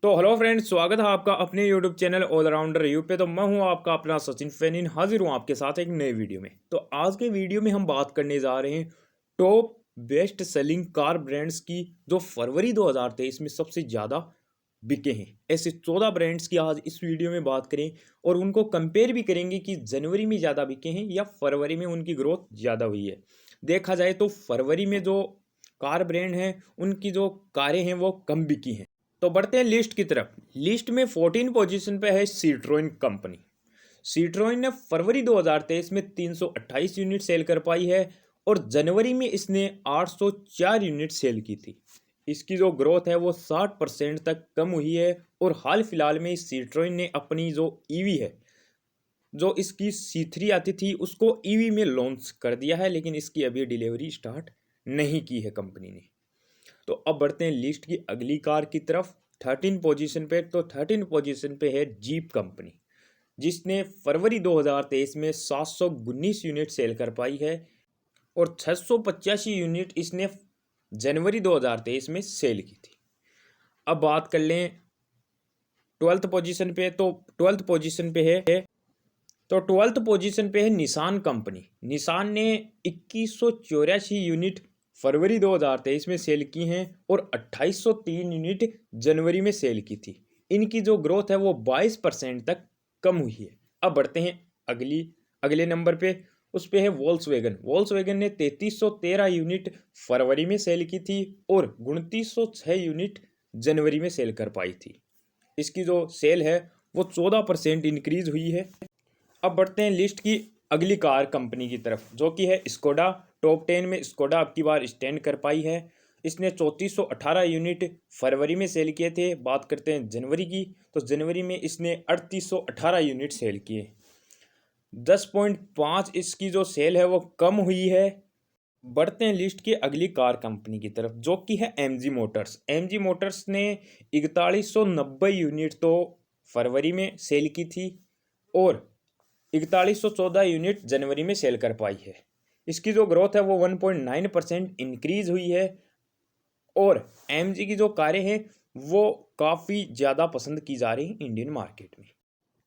तो hello friends, स्वागत है आपका अपने यूट्यूब चैनल ऑलराउंडर रिव्यू पे। तो मैं हूं आपका अपना सचिन फैनिन, हाजिर हूं आपके साथ एक नए वीडियो में। तो आज के वीडियो में हम बात करने जा रहे हैं top best selling car brands की जो फरवरी 2023 में सबसे ज़्यादा बिके हैं। ऐसे 14 ब्रांड्स की आज इस वीडियो में बात करें और उनको कंपेयर भी करेंगे कि जनवरी में ज़्यादा बिके हैं या फरवरी में उनकी ग्रोथ ज़्यादा हुई है। देखा जाए तो फरवरी में जो कार ब्रांड हैं उनकी जो कारें हैं वो कम बिकी हैं। तो बढ़ते हैं लिस्ट की तरफ। लिस्ट में 14 पोजीशन पे है सिट्रोइन कंपनी। सिट्रोइन ने फरवरी 2023 में 328 यूनिट सेल कर पाई है और जनवरी में इसने 804 यूनिट सेल की थी। इसकी जो ग्रोथ है वो 60% तक कम हुई है और हाल फिलहाल में सिट्रोइन ने अपनी जो ईवी है, जो इसकी C3 आती थी, उसको ईवी में लॉन्च कर दिया है, लेकिन इसकी अभी डिलीवरी स्टार्ट नहीं की है कंपनी ने। तो अब बढ़ते हैं लिस्ट की अगली कार की तरफ। 13 पोजीशन पे, तो 13 पोजीशन पे है जीप कंपनी, जिसने फरवरी 2023 में 719 यूनिट सेल कर पाई है और 685 यूनिट इसने जनवरी 2023 में सेल की थी। अब बात कर लें 12th पोजीशन पे, तो 12th पोजीशन पे है तो 12th पोजीशन पे है निसान कंपनी। निसान ने 2184 यूनिट फरवरी 2023 में सेल की हैं और 2803 यूनिट जनवरी में सेल की थी। इनकी जो ग्रोथ है वो 22% तक कम हुई है। अब बढ़ते हैं अगले नंबर पे, उस पे है वोल्क्सवैगन। वोल्क्सवैगन ने 3313 यूनिट फरवरी में सेल की थी और 2906 यूनिट जनवरी में सेल कर पाई थी। इसकी जो सेल है वो 14% इंक्रीज हुई है। अब बढ़ते हैं लिस्ट की अगली कार कंपनी की तरफ, जो कि है स्कोडा। टॉप 10 में स्कोडा अब की बार स्टैंड कर पाई है। इसने 3418 यूनिट फरवरी में सेल किए थे। बात करते हैं जनवरी की, तो जनवरी में इसने 3818 यूनिट सेल किए। 10.5 इसकी जो सेल है वो कम हुई है। बढ़ते हैं लिस्ट की अगली कार कंपनी की तरफ, जो कि है MG मोटर्स। MG मोटर्स ने 4190 यूनिट तो फरवरी में सेल की थी और 4114 यूनिट जनवरी में सेल कर पाई है। इसकी जो ग्रोथ है वो 1.9% इंक्रीज हुई है और MG की जो कारें हैं वो काफ़ी ज़्यादा पसंद की जा रही हैं इंडियन मार्केट में।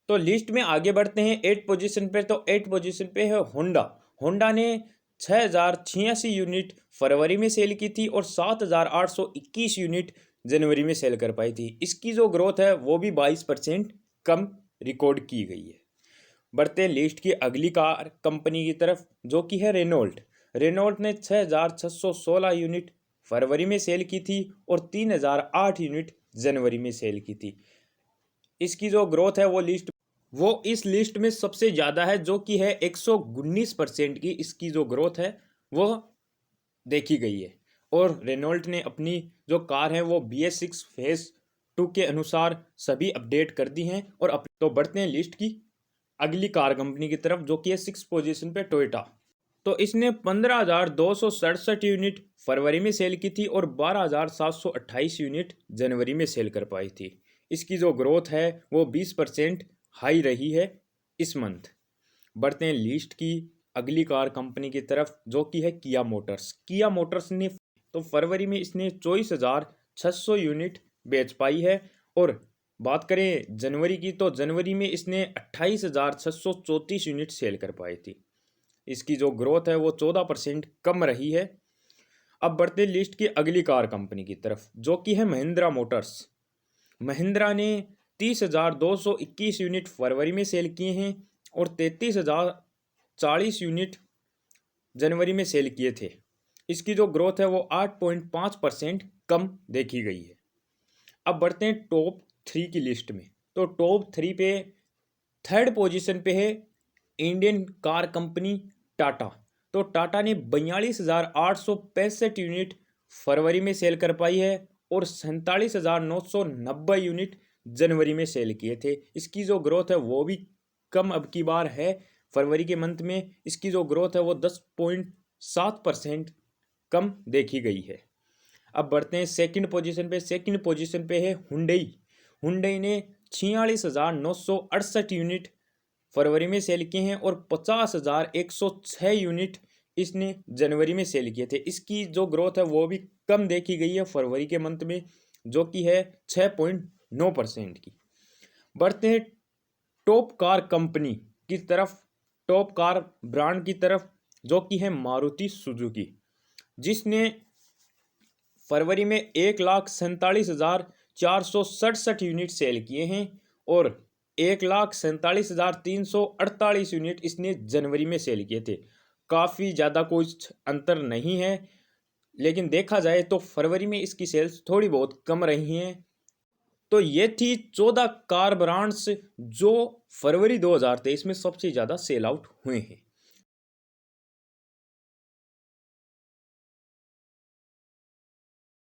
तो लिस्ट में आगे बढ़ते हैं 8 पोजीशन पे, तो 8 पोजीशन पे है होंडा। होंडा ने 6086 यूनिट फरवरी में सेल की थी और 7821 यूनिट जनवरी में सेल कर पाई थी। इसकी जो ग्रोथ है वो भी 22% कम रिकॉर्ड की गई है। बढ़ते हैं लिस्ट की अगली कार कंपनी की तरफ, जो कि है रेनॉल्ट। रेनॉल्ट ने 6616 यूनिट फरवरी में सेल की थी और 3008 यूनिट जनवरी में सेल की थी। इसकी जो ग्रोथ है वो इस लिस्ट में सबसे ज़्यादा है, जो कि है 119% की इसकी जो ग्रोथ है वो देखी गई है। और रेनॉल्ट ने अपनी जो कार है वो BS6 फेज 2 के अनुसार सभी अपडेट कर दी हैं। तो बढ़ते हैं लिस्ट की अगली कार कंपनी की तरफ, जो कि है 6 पोजीशन पे टोयोटा। तो इसने 15,267 यूनिट फरवरी में सेल की थी और 12,728 यूनिट जनवरी में सेल कर पाई थी। इसकी जो ग्रोथ है वो 20% हाई रही है इस मंथ। बढ़ते हैं लिस्ट की अगली कार कंपनी की तरफ, जो कि है किया मोटर्स। किया मोटर्स ने तो फरवरी में इसने 24,600 यूनिट बेच पाई है और बात करें जनवरी की, तो जनवरी में इसने 28,634 यूनिट सेल कर पाई थी। इसकी जो ग्रोथ है वो 14% कम रही है। अब बढ़ते लिस्ट की अगली कार कंपनी की तरफ, जो कि है महिंद्रा मोटर्स। महिंद्रा ने 30,221 यूनिट फरवरी में सेल किए हैं और 33,040 यूनिट जनवरी में सेल किए थे। इसकी जो ग्रोथ है वो 8.5% कम देखी गई है। अब बढ़ते हैं टॉप 3 की लिस्ट में। तो टॉप 3 पे 3rd पोजीशन पे है इंडियन कार कंपनी टाटा। तो टाटा ने 42,865 यूनिट फरवरी में सेल कर पाई है और 47,990 यूनिट जनवरी में सेल किए थे। इसकी जो ग्रोथ है वो भी कम अब की बार है। फरवरी के मंथ में इसकी जो ग्रोथ है वो 10.7% कम देखी गई है। अब बढ़ते हैं सेकंड पोजीशन पे। सेकंड पोजीशन पे है हुंडई। हुंडई ने 46,968 यूनिट फरवरी में सेल किए हैं और 50,106 यूनिट इसने जनवरी में सेल किए थे। इसकी जो ग्रोथ है वो भी कम देखी गई है फरवरी के मंथ में, जो कि है 9% की। बढ़ते हैं टॉप कार कंपनी की तरफ, टॉप कार ब्रांड की तरफ, जो कि है मारुति सुजुकी, जिसने फरवरी में 1,47,467 यूनिट सेल किए हैं और 1,47,348 यूनिट इसने जनवरी में सेल किए थे। काफ़ी ज़्यादा कुछ अंतर नहीं है, लेकिन देखा जाए तो फरवरी में इसकी सेल्स थोड़ी बहुत कम रही हैं। तो ये थी 14 कार ब्रांड्स जो फरवरी 2023 में सबसे ज़्यादा सेल आउट हुए हैं।